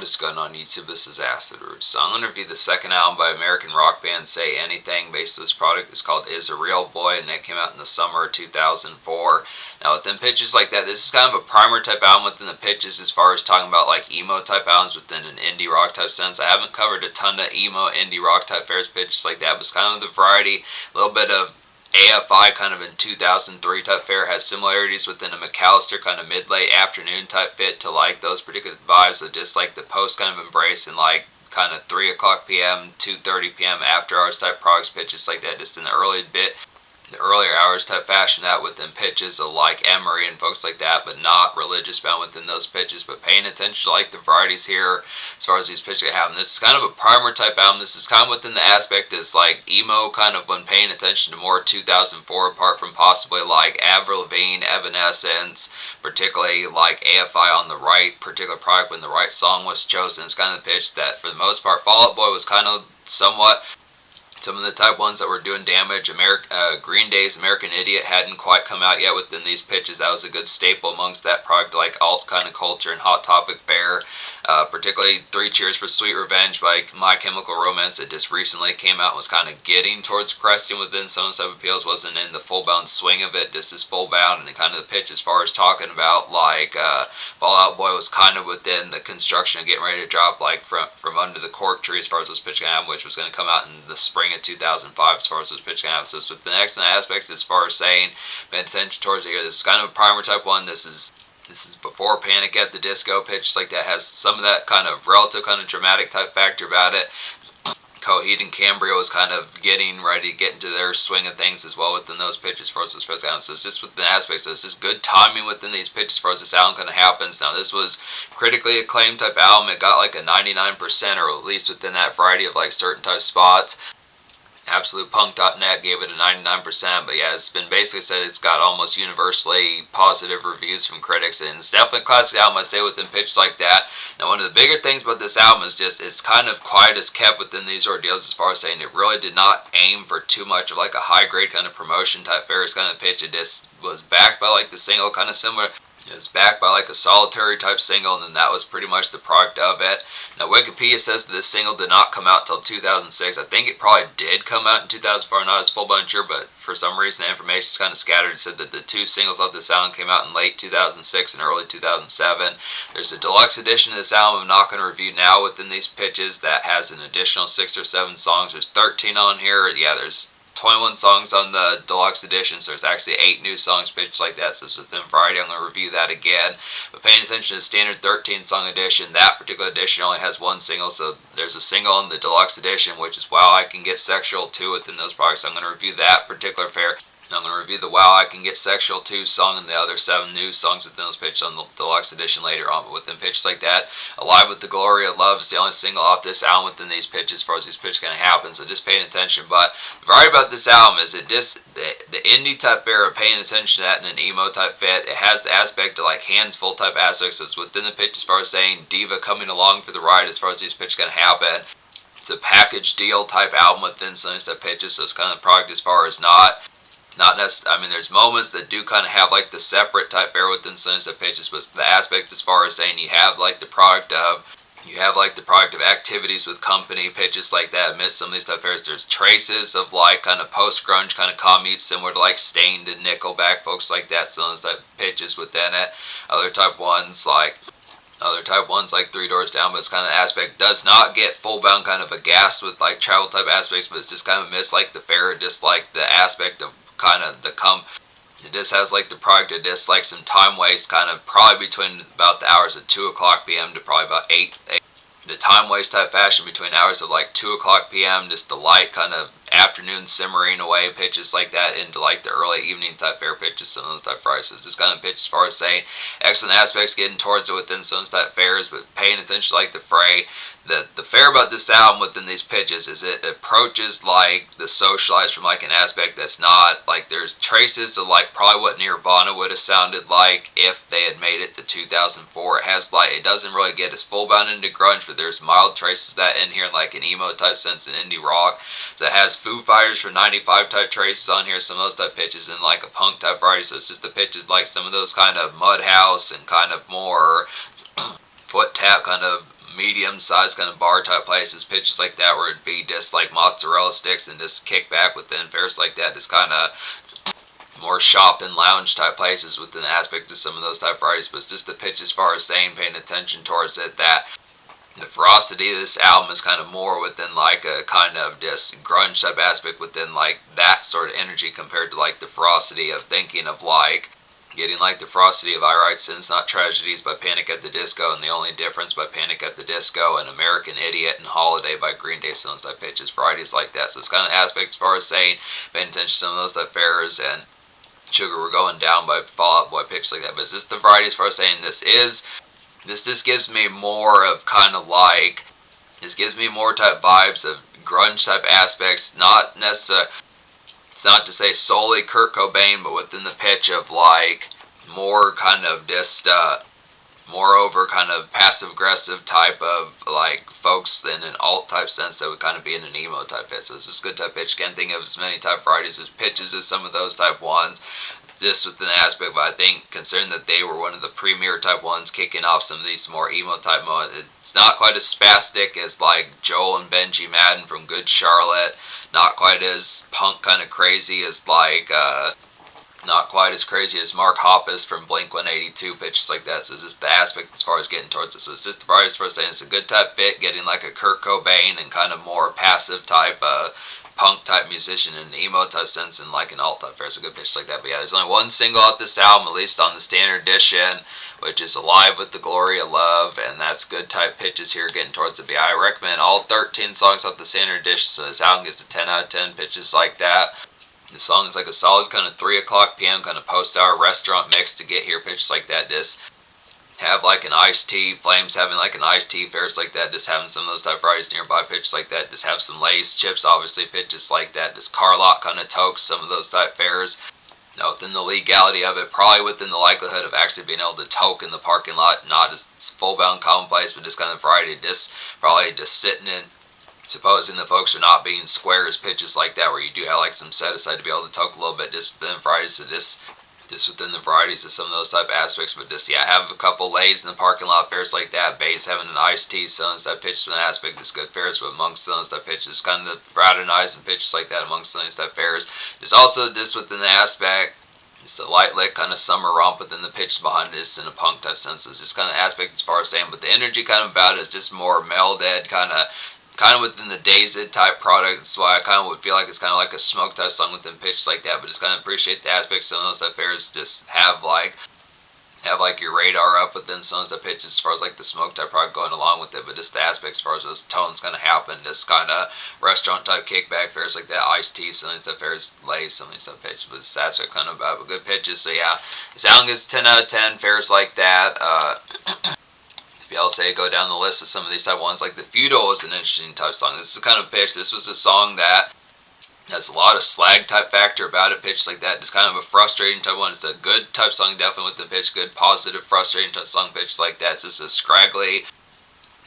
just going on YouTube. This is Acid Roots. So I'm going to review the second album by American rock band Say Anything. Based on this product, it's called Is a Real Boy, and it came out in the summer of 2004. Now within pitches like that, this is kind of a primer type album within the pitches as far as talking about like emo type albums within an indie rock type sense. I haven't covered a ton of emo indie rock type fares pitches like that, but it's kind of the variety, a little bit of AFI kind of in 2003 type fare, has similarities within a McAllister kind of mid-late afternoon type fit to like those particular vibes of just like the post kind of embrace and like kind of 3 o'clock p.m., 2:30 p.m. after hours type progs pitches like that, just in the earlier hours type fashion, that within pitches of like Emery and folks like that, but not religious bound within those pitches, but paying attention to like the varieties here as far as these pitches I have. And this is kind of a primer type album. This is kind of within the aspect is like emo kind of when paying attention to more 2004, apart from possibly like Avril Lavigne, Evanescence, particularly like AFI on the right particular product when the right song was chosen. It's kind of the pitch that for the most part Fall Out Boy was kind of somewhat some of the type ones that were doing damage. Green Day's American Idiot hadn't quite come out yet within these pitches. That was a good staple amongst that product, like alt kind of culture and Hot Topic fare. Particularly Three Cheers for Sweet Revenge by My Chemical Romance that just recently came out and was kind of getting towards cresting within some of the stuff appeals. Wasn't in the full bound swing of it, just as full bound, and kind of the pitch as far as talking about like Fall Out Boy was kind of within the construction of getting ready to drop like from under the cork tree as far as those pitch can happen, which was going to come out in the spring of 2005 as far as those pitch can happen. So with the excellent aspects as far as saying paying attention towards it here. This is kind of a primer type one. This is before Panic at the Disco pitch like that, has some of that kind of relative kind of dramatic type factor about it. Coheed and Cambria was kind of getting ready to get into their swing of things as well within those pitches as far as those first albums. So it's just within the aspects. So it's just good timing within these pitches as far as this album kind of happens. Now this was critically acclaimed type album. It got like a 99%, or at least within that variety of like certain type spots. AbsolutePunk.net gave it a 99%, but yeah, it's been basically said it's got almost universally positive reviews from critics, and it's definitely a classic album, I'd say, within pitches like that. Now, one of the bigger things about this album is just it's kind of quiet as kept within these ordeals as far as saying it really did not aim for too much of like a high-grade kind of promotion type fares kind of pitch. It just was backed by like the single kind of similar. It was backed by like a solitary type single, and then that was pretty much the product of it. Now Wikipedia says that this single did not come out until 2006. I think it probably did come out in 2004, not as full bunch sure, but for some reason the information is kind of scattered. It said that the two singles of this album came out in late 2006 and early 2007. There's a deluxe edition of this album I'm not going to review now within these pitches that has an additional 6 or 7 songs. There's 13 on here. Yeah, there's 21 songs on the deluxe edition, so there's actually 8 new songs pitched like that, so it's within variety. I'm going to review that again. But paying attention to the standard 13 song edition, that particular edition only has 1 single, so there's a single on the deluxe edition, which is Wow I Can Get Sexual Too within those products. So I'm going to review that particular fare. I'm going to review the Wow I Can Get Sexual Too song and the other 7 new songs within those pitches on the deluxe edition later on. But within pitches like that, Alive with the Glory of Love is the only single off this album within these pitches as far as these pitches going to happen, so just paying attention. But the variety about this album is it just the indie type fare of paying attention to that in an emo type fit. It has the aspect of like hands full type aspects. It's within the pitch as far as saying diva coming along for the ride as far as these pitches going to happen. It's a package deal type album within some of these type pitches, so it's kind of the product as far as not necessarily. I mean, there's moments that do kind of have like the separate type fare within some of the pitches, but the aspect as far as saying you have like the product of activities with company pitches like that amidst some of these type fares. There's traces of like kind of post grunge kind of commute similar to like Stained and Nickelback, folks like that. Some of those type pitches within it. Other type ones like Three Doors Down, but it's kind of the aspect does not get full bound kind of aghast with like travel type aspects, but it's just kind of missed like the fare, just like the aspect of kind of it just has like the product of just like some time waste kind of probably between about the hours of 2 o'clock p.m. to probably about 8 the time waste type fashion between hours of like 2 o'clock p.m. just the light kind of afternoon simmering away pitches like that into like the early evening type fare pitches, some of those type prices. Just kind of pitch as far as saying excellent aspects getting towards it within some type fares, but paying attention to like the fray. The fair about this album within these pitches is it approaches like the socialized from like an aspect that's not like there's traces of like probably what Nirvana would have sounded like if they had made it to 2004. It has like it doesn't really get as full bound into grunge, but there's mild traces of that in here, like an emo type sense in indie rock. So it has Foo Fighters for 95 type traces on here, some of those type pitches, and like a punk type variety. So it's just the pitches like some of those kind of Mudhouse and kind of more foot tap kind of medium-sized kind of bar type places, pitches like that where it'd be just like mozzarella sticks and just kick back within fairs like that. It's kind of more shop and lounge type places within the aspect of some of those type varieties. But it's just the pitch as far as staying paying attention towards it, that the ferocity of this album is kind of more within like a kind of just grunge type aspect within like that sort of energy compared to like the ferocity of thinking of like getting like the ferocity of I Write Sins Not Tragedies by Panic at the Disco, and The Only Difference by Panic at the Disco, and American Idiot and Holiday by Green Day. Some of those type pitches, varieties like that. So it's kind of aspects as far as saying paying attention to some of those type fairs, and Sugar We're Going Down by Fall Out Boy pitches like that. But is this the variety as far as saying this just gives me more of kind of like, this gives me more type vibes of grunge type aspects, not necessarily, it's not to say solely Kurt Cobain, but within the pitch of like more kind of just moreover kind of passive aggressive type of like folks in an alt type sense that would kind of be in an emo type pitch. So this is a good type pitch. Can't think of as many type varieties as pitches as some of those type ones. This within the aspect, but I think considering that they were one of the premier type ones kicking off some of these more emo type moments, it's not quite as spastic as like Joel and Benji Madden from Good Charlotte, not quite as punk kind of crazy as like not quite as crazy as Mark Hoppus from Blink-182, pitches like that. So it's just the aspect as far as getting towards it. So it's just the variety as far as saying it's a good type fit, getting like a Kurt Cobain and kind of more passive type punk type musician in an emo type sense and like an alt type fair. So good pitches like that. But yeah, there's only one single off this album, at least on the standard edition, which is Alive with the Glory of Love, and that's good type pitches here getting towards it. But yeah, I recommend all 13 songs off the standard edition, so this album gets a 10 out of 10 pitches like that. The song is like a solid kind of 3 o'clock p.m. kind of post-hour restaurant mix to get here. Pitches like that, just have like an iced tea, Flames having like an iced tea, fairs like that, just having some of those type varieties nearby, pitches like that, just have some Lay's chips, obviously, pitches like that, just Carlock kind of tokes, some of those type fairs. Now, within the legality of it, probably within the likelihood of actually being able to toke in the parking lot, not as full-bound commonplace, but just kind of variety, just probably just sitting in, supposing the folks are not being squares, pitches like that, where you do have like some set aside to be able to toke a little bit just within varieties. So just within the varieties of some of those type aspects, but just yeah, have a couple Lays in the parking lot, fairs like that. Bay's having an iced tea, so that pitch from that aspect is good fairs, but amongst those type pitches, kind of the fraternizing pitches like that amongst those type fairs. There's also just within the aspect, just a light lit kind of summer romp within the pitch behind this in a punk type sense. It's just kind of aspect as far as saying, but the energy kind of about it is just more melded, kind of within the Dazed type product. That's why I kind of would feel like it's kind of like a smoke type song within pitch like that, but just kind of appreciate the aspects of those type fairs. Just have like your radar up within some of the pitches as far as like the smoke type product going along with it, but just the aspects as far as those tones kind of happen, just kind of restaurant type kickback fairs like that, iced tea, some of these stuff fairs, Lays, some of these stuff pitches, but this aspect kind of about good pitches. So yeah, the sound gets 10 out of 10 fairs like that. Be able to say go down the list of some of these type ones, like the Feudal was an interesting type song. This is the kind of pitch, this was a song that has a lot of slag type factor about it, pitch like that. It's kind of a frustrating type one. It's a good type song, definitely with the pitch, good positive frustrating type song pitch like that. It's just a scraggly,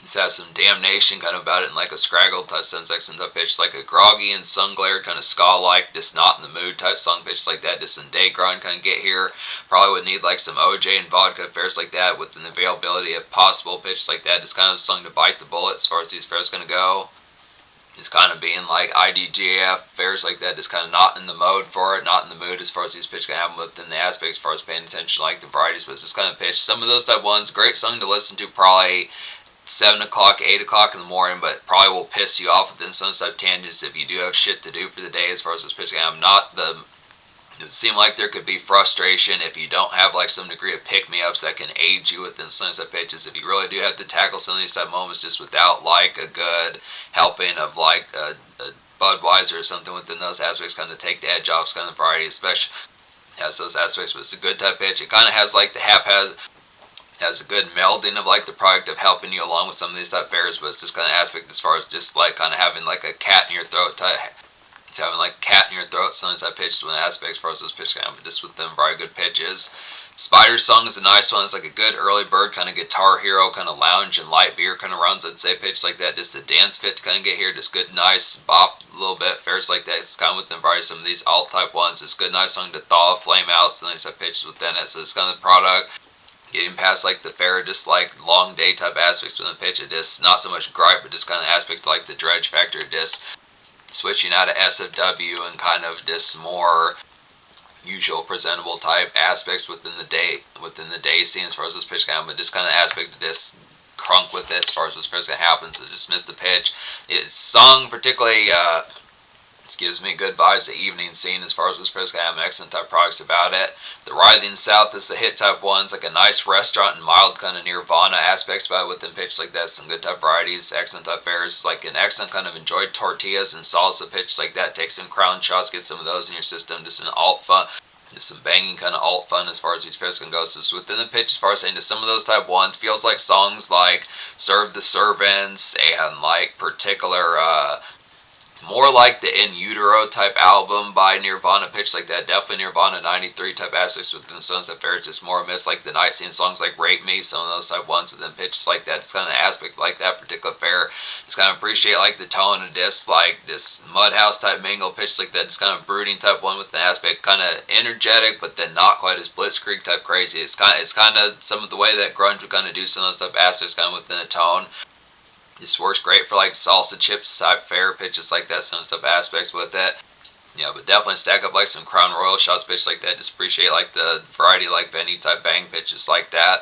it has some damnation kind of about it in like a scraggle type sense, like some type pitch, like a groggy and sun-glared kind of ska-like, just not in the mood type song pitch like that, just in day grind kind of get here. Probably would need like some OJ and vodka fairs like that within the availability of possible pitch like that. Just kind of a song to bite the bullet as far as these fairs going to go. It's kind of being like IDGF fairs like that, just kind of not in the mode for it, not in the mood as far as these pitch can happen within the aspects as far as paying attention like the varieties, but it's just kind of pitch. Some of those type ones, great song to listen to, probably 7 o'clock, 8 o'clock in the morning, but probably will piss you off within some type tangents if you do have shit to do for the day as far as this pitch. I'm not the, it seems like there could be frustration if you don't have like some degree of pick-me-ups that can aid you within some type pitches. If you really do have to tackle some of these type moments just without like a good helping of like a Budweiser or something within those aspects, kind of take the edge off kind of variety, especially has those aspects, but it's a good type pitch. It kind of has like the has a good melding of like the product of helping you along with some of these type fairs, but it's just kind of aspect as far as just like kind of having like a cat in your throat type, it's having like a cat in your throat, some of these type pitches with aspects as far as those pitches kind of, but just with them very good pitches. Spider Song is a nice one. It's like a good early bird kind of guitar hero kind of lounge and light beer kind of runs, I'd say, pitch like that. Just a dance fit to kind of get here. Just good, nice bop a little bit. Fairs like that. It's kind of within variety some of these alt type ones. It's good, nice song to thaw, flame out. Some of these type pitches within it. So it's kind of the product. getting past like the fair, just like long day type aspects with the pitch. It just not so much gripe, but just kind of aspect like the dredge factor, just switching out of SFW and kind of just more usual presentable type aspects within the day scene as far as this pitch can happen, but just kind of aspect of this crunk with it as far as this pitch can happen. So just missed the pitch. It's sung particularly. It gives me good vibes. The evening scene as far as this pitch can have excellent type products about it. The Writhing South is the hit type ones, like a nice restaurant and mild kind of Nirvana aspects about it within pitch like that. Some good type varieties, excellent type fairs, like an excellent kind of enjoyed tortillas and salsa pitch like that. Take some crown shots, get some of those in your system. Just an alt fun. Just some banging kind of alt fun as far as these pairs can go. So within the pitch, as far as saying to some of those type ones, feels like songs like Serve the Servants and like particular more like the In Utero type album by Nirvana pitch like that. Definitely Nirvana 93 type aspects within the Sunset Fair. It's just more amidst like the night scene songs like Rape Me, some of those type ones within pitches like that. It's kind of aspect like that particular fair. Just kind of appreciate like the tone of this, like this Mudhouse type mingle pitch like that. Just kind of brooding type one with the aspect, kind of energetic, but then not quite as Blitzkrieg type crazy. It's kind of some of the way that grunge would kind of do some of those type aspects kind of within the tone. This works great for like salsa chips type fair pitches like that, some stuff aspects with it. Yeah, but definitely stack up like some Crown Royal shots pitch like that. Just appreciate like the variety like venue type bang pitches like that.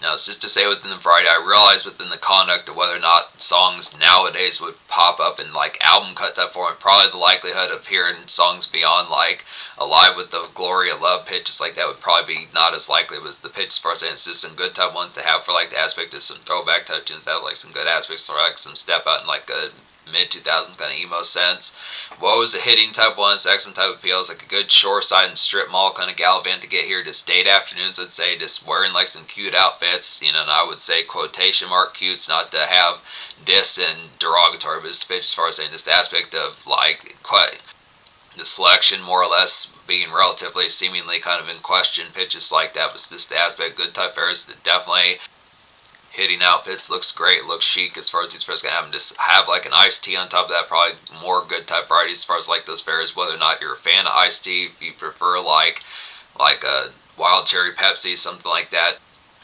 Now, it's just to say within the variety, I realize within the conduct of whether or not songs nowadays would pop up in like album cut type form, probably the likelihood of hearing songs beyond like Alive with the Glory of Love pitches like that would probably be not as likely. It was the pitch as far as saying it's just some good type ones to have for like the aspect of some throwback type tunes that have like some good aspects for like some step out in like a mid 2000s kind of emo sense. Woe's a hitting type one, it's excellent type appeal. It's like a good shoreside and strip mall kind of gallivant to get here. Just date afternoons, I'd say, just wearing like some cute outfits, and I would say quotation mark cutes, not to have diss and derogatory, but just as far as saying this aspect of like quite the selection more or less being relatively seemingly kind of in question pitches like that, but this the aspect good type fairs that definitely hitting outfits, looks great, looks chic as far as these fairs can have. And just have like an iced tea on top of that, probably more good type varieties as far as like those fairs. Whether or not you're a fan of iced tea, if you prefer like a wild cherry Pepsi, something like that.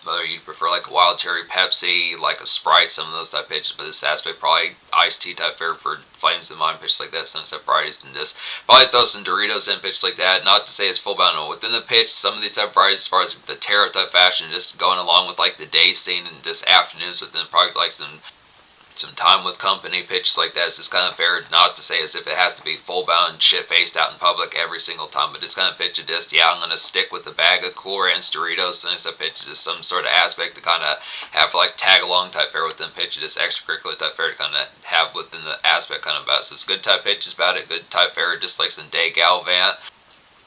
Whether you prefer like a wild cherry Pepsi, like a Sprite, some of those type pitches, but this aspect probably iced tea type fair for flames in mind pitches like that, some type varieties, and just probably throw some Doritos in pitches like that. Not to say it's full bound within the pitch. Some of these type varieties, as far as the tarot type fashion, just going along with like the day scene and just afternoons within probably like some time with company pitches like that. It's just kind of fair, not to say as if it has to be full bound shit faced out in public every single time, but it's kind of pitch of just, yeah, I'm gonna stick with the bag of Cool Ranch Doritos and stuff. Pitch just some sort of aspect to kind of have for like tag along type fair within pitch, just extracurricular type fair to kind of have within the aspect kind of about it. So it's good type pitches about it, good type fair, just like some day gallivant.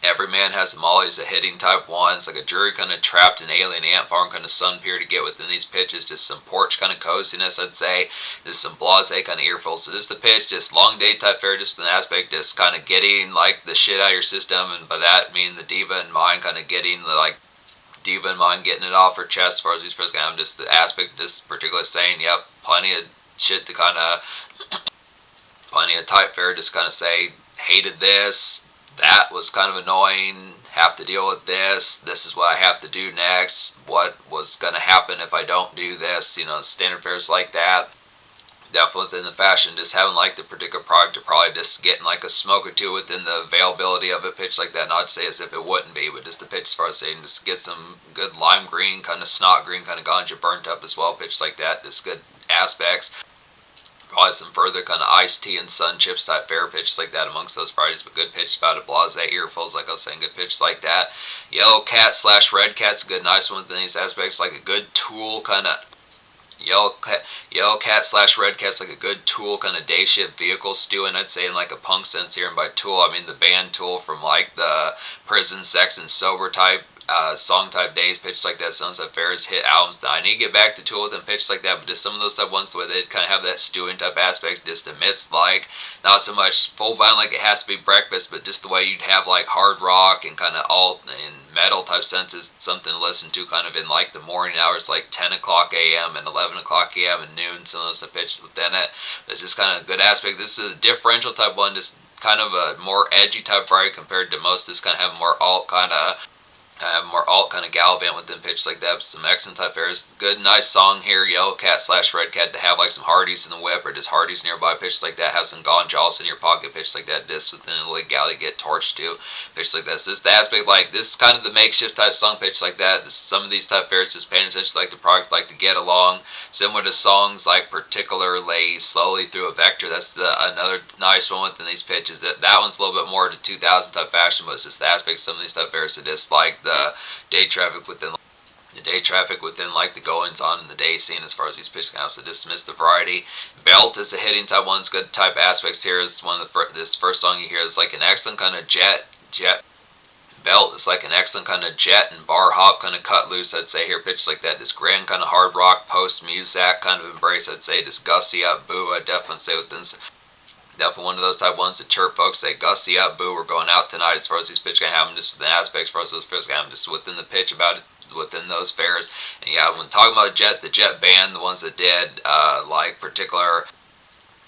Every man has them all. He's a hitting type one. It's like a jury kind of trapped in alien ant farm kind of sun pier to get within these pitches. Just some porch kind of coziness, I'd say. Just some blase kind of earfuls. So this is the pitch. Just long day type fair. Just an aspect. Just kind of getting like the shit out of your system. And by that I mean the diva in mind kind of getting the like diva in mind getting it off her chest as far as these first guys. Just the aspect of this particular saying, yep, plenty of shit to kind of, plenty of type fair. Just kind of say, hated this. That was kind of annoying, have to deal with this, this is what I have to do next, what was going to happen if I don't do this, standard fares like that. Definitely within the fashion, just having like the particular product or probably just getting like a smoke or two within the availability of a pitch like that, not to say as if it wouldn't be, but just the pitch as far as saying just get some good lime green, kind of snot green, kind of ganja burnt up as well, pitch like that, just good aspects. Probably some further kind of iced tea and sun chips type fair pitches like that amongst those varieties, but good pitch about it. Blase earfuls, like I was saying, good pitch like that. Yellow cat / red cat's a good nice one within these aspects, like a good tool kind of. Yellow cat / red cat's like a good Tool kind of day shift vehicle stew, and I'd say in like a punk sense here. And by Tool, I mean the band Tool from like the Prison, Sex, and Sober type song type days, pitch like that, Sunset Fairs, hit albums. Now, I need to get back to Tool with them pitch like that, but just some of those type ones where they kind of have that stewing type aspect, just amidst like not so much full bound like it has to be breakfast, but just the way you'd have like hard rock and kind of alt and metal type senses, something to listen to kind of in like the morning hours, like 10 o'clock a.m. and 11 o'clock a.m. and noon, some of those type pitches within it. But it's just kind of a good aspect. This is a differential type one, just kind of a more edgy type variety compared to most. This kind of have more alt kind of More alt kind of gallivant within pitches like that. Some excellent type fares. Good, nice song here. Yellow Cat / Red Cat to have like some Hardies in the whip or just Hardies nearby. Pitches like that. Have some Gone Jaws in your pocket. Pitches like that. Disc within the legality get torched to. Pitches like that. So this is the aspect like this is kind of the makeshift type song pitch like that. Some of these type fares just paying attention to like the product like to get along. Similar to songs like Particularly Slowly Through a Vector. That's another nice one within these pitches. That one's a little bit more to 2000 type fashion, but it's just the aspect of some of these type fares that is like the day traffic within like the goings on in the day scene as far as these pitch counts to dismiss the variety. Belt is a hitting type one's good type aspects here is one of this first song you hear is like an excellent kind of jet Belt is like an excellent kind of jet and bar hop kind of cut loose, I'd say here, pitch like that. This grand kind of hard rock post music kind of embrace, I'd say. This gussy up boo, I'd definitely say within definitely one of those type ones that chirp folks say gussy up boo, we're going out tonight as far as these pitch can happen, just the aspects as far as those pitch can happen, just within the pitch about it within those fares. And yeah, when talking about the Jet band, the ones that did like particular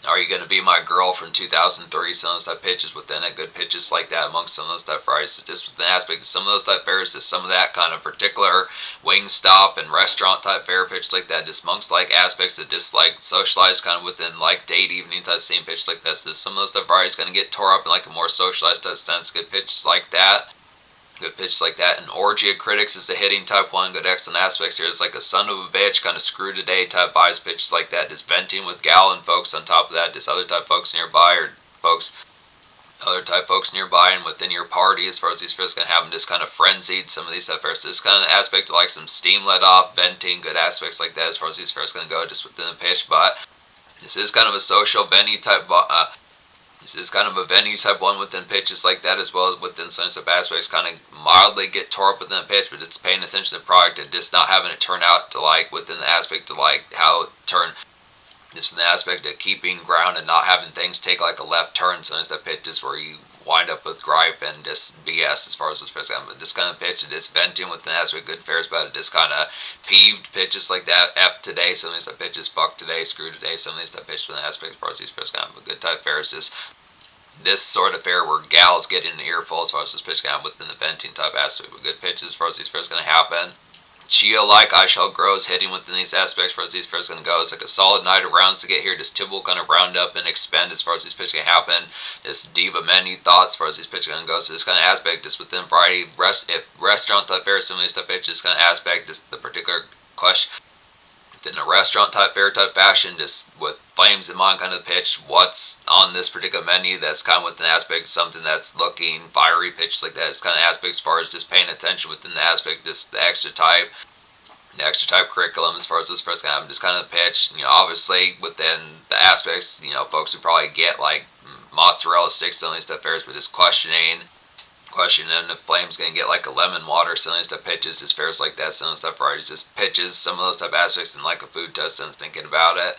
Are You Gonna Be My Girl from 2003, some of those type pitches within it, good pitches like that amongst some of those type varieties. So just with the aspect of some of those type fares, just some of that kind of particular wing stop and restaurant type fare pitch like that, just amongst like aspects that just like socialized kind of within like date evening type scene pitch like that. So just some of those type varieties gonna get tore up in like a more socialized type sense, good pitches like that. Good pitch like that. And Orgy of Critics is the hitting type one. Good excellent aspects here. It's like a son of a bitch, kind of screw today type vibes pitches like that. Just venting with gal and folks on top of that. Just other type folks nearby or other type folks nearby and within your party as far as these fairs can have them just kind of frenzied. Some of these type fairs. This kind of aspect of like some steam let off, venting, good aspects like that as far as these fairs can go just within the pitch. But this is kind of a social venue type this is kind of a venue type one within pitches like that as well as within some type aspects kind of mildly get tore up within the pitch, but it's paying attention to the product and just not having it turn out to like within the aspect of like how it turn just in the aspect of keeping ground and not having things take like a left turn. So the pitches where you wind up with gripe and just BS as far as this pitch goes. But this kind of pitch, it is venting with an aspect good fares about it. Just kind of peeved pitches like that. F today, some of these type pitches. Fuck today, screw today. Some of these type pitches with an aspect as far as these pitches kind of a good type fares. Just this sort of fair where gals get in an earful as far as this pitch can happen within the venting type aspect. With good pitches as far as these fairs going to happen. Chia like I Shall Grow is hitting within these aspects as far as these fairs going to go. It's like a solid night of rounds to get here. Just Tibble kind of round up and expend as far as these pitches can happen. This Diva Menu Thoughts as far as these pitches going to go. So this kind of aspect just within variety if restaurant type fair, some of these type pitches kind of aspect just the particular question in a restaurant type fare type fashion, just with flames in mind kind of pitch what's on this particular menu that's kind of with an aspect of something that's looking fiery pitch like that. It's kind of aspect as far as just paying attention within the aspect just the extra type curriculum as far as this first kind of just kind of pitch, obviously within the aspects, folks who probably get like mozzarella sticks on these stuff fairs, but just questioning if Flame's gonna get like a lemon water, some of those type pitches, just fairs like that, some of those type varieties, just pitches, some of those type aspects in like a food test sense, thinking about it.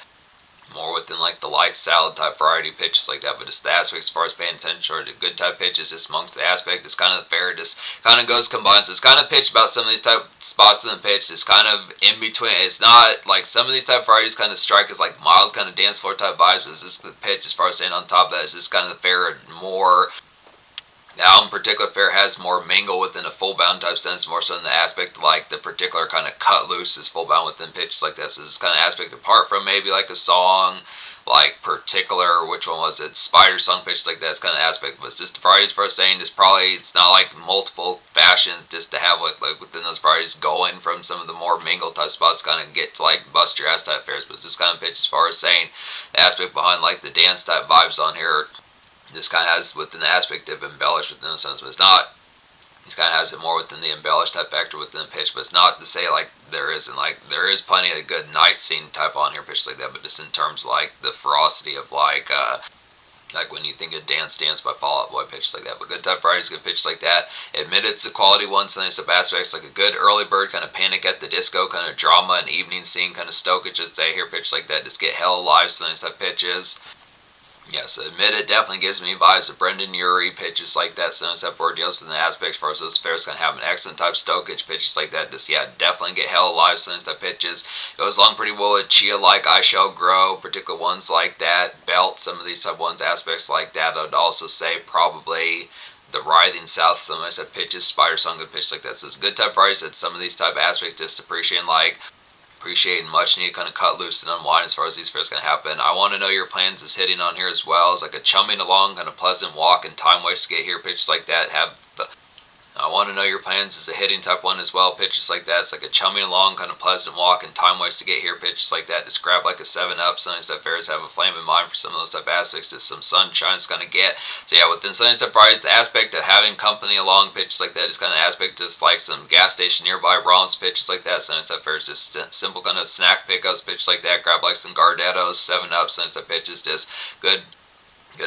More within like the light salad type variety pitches like that, but just the aspects as far as paying attention or the good type pitches, just amongst the aspect, it's kind of the fair, just kind of goes combined. So it's kind of pitched about some of these type spots in the pitch, just kind of in between. It's not like some of these type varieties kind of strike as like mild kind of dance floor type vibes, but it's just the pitch as far as saying on top of that, it's just kind of the fair more. The album particular fair has more mingle within a full bound type sense, more so in the aspect like the particular kind of cut loose is full bound within pitches like this. So this kind of aspect apart from maybe like a song like particular, which one was it? Spider song pitch like that. It's kind of aspect, but it's just the varieties for saying just probably it's not like multiple fashions just to have like within those varieties going from some of the more mingle type spots kind of get to like bust your ass type fairs. But it's just kind of pitch as far as saying the aspect behind like the dance type vibes on here. This kind of has within the aspect of embellished within the sense, but it's not. This kind of has it more within the embellished type factor within the pitch, but it's not to say like there isn't like there is plenty of good night scene type on here pitch like that, but just in terms of like the ferocity of like when you think of Dance by Fall Out Boy pitch like that. But good type varieties, good pitch like that. Admit it's a quality one, some stuff aspects like a good early bird kind of Panic at the Disco kind of drama and evening scene kind of stokage. Just say here pitch like that, just get hell alive, some stuff pitches. Yes, admit it definitely gives me vibes of Brendan Urie pitches like that. Some step forward deals with the aspects for those fairs gonna have an excellent type stokage pitches like that. Just definitely get hell alive. Some step pitches goes along pretty well with Chia like I Shall Grow, particular ones like that. Belt, some of these type ones aspects like that. I'd also say probably the writhing south, some nice type pitches, spider song, good pitches like that. So it's a good type varieties that some of these type aspects just appreciating much needed kind of cut loose and unwind as far as these fairs going to happen. I want to know your plans is hitting on here as well. It's like a chumming along, kind of pleasant walk and time waste to get here. Pitches like that I want to know your plans as a hitting type one as well. Pitches like that. It's like a chumming along, kind of pleasant walk and time waste to get here. Pitches like that. Just grab like a 7-up. Sunny Step Fairs have a flame in mind for some of those type aspects that some sunshine's going to get. So yeah, within Sunny Step Fridays, the aspect of having company along, pitches like that is kind of aspect just like some gas station nearby romps, pitches like that. Sunny Step Fairs just simple kind of snack pickups, pitches like that. Grab like some Gardettos, 7-up, Sunny Step pitches, just good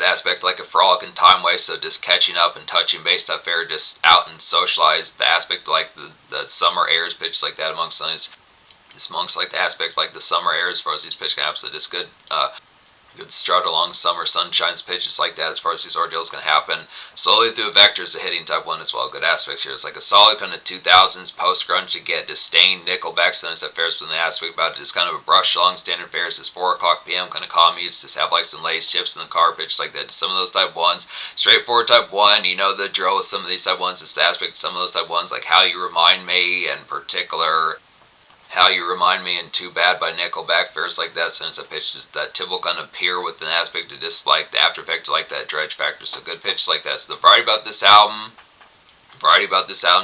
aspect like a frolic and time waste, so just catching up and touching base stuff there, just out and socialize. The aspect like the summer airs, pitches like that amongst like the aspect like the summer air as far as these pitch caps. So just good strut along summer sunshine's pitches like that as far as these ordeals can happen. Slowly through a vector is a hitting type one as well. Good aspects here. It's like a solid kind of 2000s post grunge to get disdain nickelback Sunny Step Fairs from the aspect about it is kind of a brush along standard fairs. It's 4 o'clock p.m. kind of commutes. Just have like some Lay's chips in the car, pitch like that. Some of those type ones, straightforward type one. You know the drill with some of these type ones. It's the aspect of some of those type ones like How You Remind Me in particular. How You Remind Me and Too Bad by Nickelback, fairs like that, since a pitch is that typical kind of peer with an aspect of just like the after effect like that dredge factor. So good pitch like that. So the variety about this album,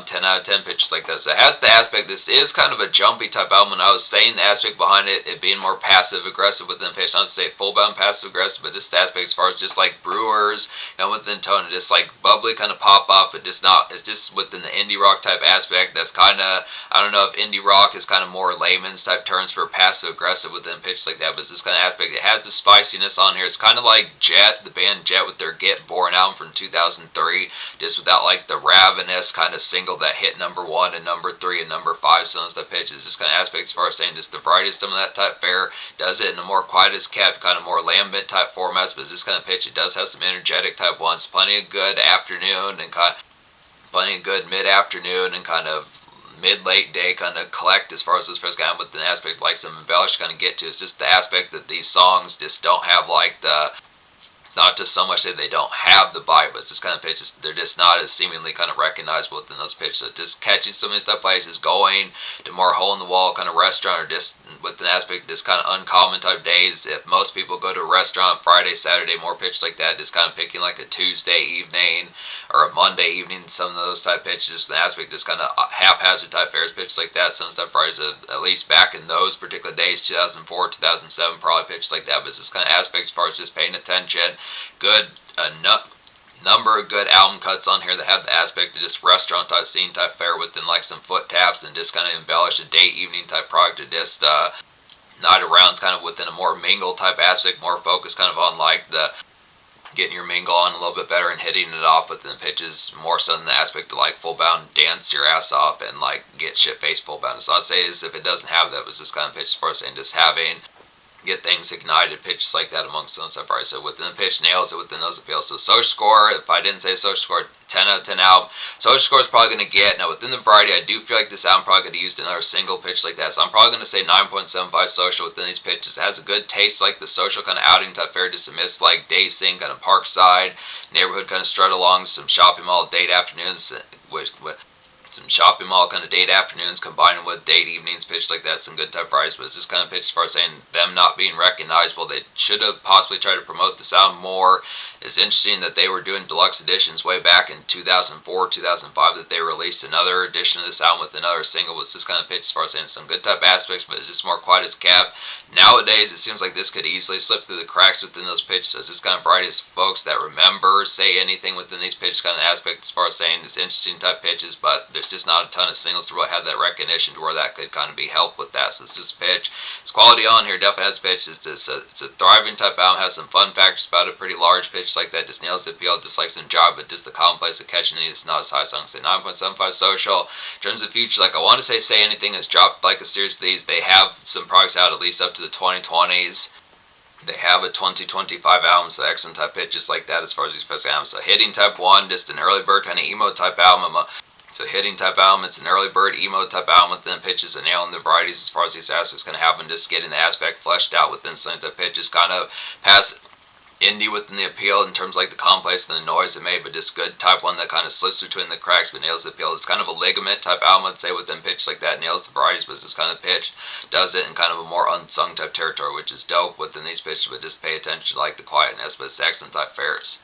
10 out of 10 pitches like that. So it has the aspect, this is kind of a jumpy type album, and I was saying the aspect behind it being more passive aggressive within pitch. Not to say full bound passive aggressive, but this aspect as far as just like Brewers and within tone, just like bubbly kind of pop up, but just not, it's just within the indie rock type aspect. That's kind of, I don't know if indie rock is kind of more layman's type terms for passive aggressive within pitch like that, but it's this kind of aspect. It has the spiciness on here. It's kind of like Jet, the band Jet with their Get Born album from 2003, just without like the ravenous kind of single that hit number 1 and number 3 and number 5 songs that pitches. Just kind of aspects as far as saying just the variety of some of that type fare does it in a more quiet as kept, kind of more lambent type formats, but this kind of pitch, it does have some energetic type ones, plenty of good afternoon and plenty of good mid-afternoon and kind of mid-late day kind of collect as far as those first guys with an aspect like some embellish kind of get to. It's just the aspect that these songs just don't have like the, not to so much that they don't have the bite, but it's just kind of pitches, they're just not as seemingly kind of recognizable within those pitches. So just catching some of these stuff places, going to more hole-in-the-wall kind of restaurant, or just with an aspect, just kind of uncommon type days. If most people go to a restaurant Friday, Saturday, more pitches like that, just kind of picking like a Tuesday evening or a Monday evening, some of those type pitches, the aspect just kind of haphazard type fairs, pitches like that. Some stuff Fridays, at least back in those particular days, 2004, 2007, probably pitches like that, but it's this kind of aspect as far as just paying attention. Good number of good album cuts on here that have the aspect of just restaurant type scene type fare within like some foot taps and just kind of embellish a day evening type product to just night arounds kind of within a more mingle type aspect, more focused kind of on like the getting your mingle on a little bit better and hitting it off within the pitches more so than the aspect of like full bound dance your ass off and like get shit faced full bound. So I'd say is if it doesn't have that, was this kind of pitch for us and just having get things ignited, pitches like that amongst those stuff. Right, so within the pitch nails it within those appeals. So social score, if I didn't say social score, 10 out of 10 album. Social score is probably going to get, now within the variety, I do feel like this album probably could have used another single pitch like that. So I'm probably going to say 9.75 social within these pitches. It has a good taste like the social kind of outing type fare, just to miss like day sing, kind of parkside, neighborhood kind of strut along, some shopping mall date afternoons with some shopping mall kind of date afternoons combined with date evenings pitched like that, some good type Fridays, but it's just kind of pitched as far as saying them not being recognizable. They should have possibly tried to promote the sound more. It's interesting that they were doing deluxe editions way back in 2004, 2005, that they released another edition of this album with another single. It's just kind of pitched as far as saying some good type aspects, but it's just more quiet as kept. Nowadays, it seems like this could easily slip through the cracks within those pitches. So it's just kind of variety of folks that remember, say anything within these pitches kind of aspects as far as saying it's interesting type pitches, but there's just not a ton of singles to really have that recognition to where that could kind of be helped with that. So it's just a pitch. It's quality on here, definitely has pitch. It's a thriving type album, has some fun factors about it, pretty large pitch like that, just nails the appeal, just like some job, but just the commonplace of catching these is not as high. So I'm going to say 9.75 social. In terms of future, like I want to say anything has dropped like a series of these. They have some products out at least up to the 2020s. They have a 2025 album, so excellent type pitches like that as far as these first albums. So hitting type 1, just an early bird kind of emo type album. So hitting type album, it's an early bird emo type album within pitches and nailing the varieties as far as these aspects can happen, just getting the aspect fleshed out within some type pitches, kind of pass indie within the appeal in terms of like the complex and the noise it made, but just good type one that kind of slips between the cracks but nails the appeal. It's kind of a ligament type album, I'd say, within pitch like that, nails the varieties, but this kind of pitch does it in kind of a more unsung type territory, which is dope within these pitches, but just pay attention to like the quietness, but it's excellent type fares.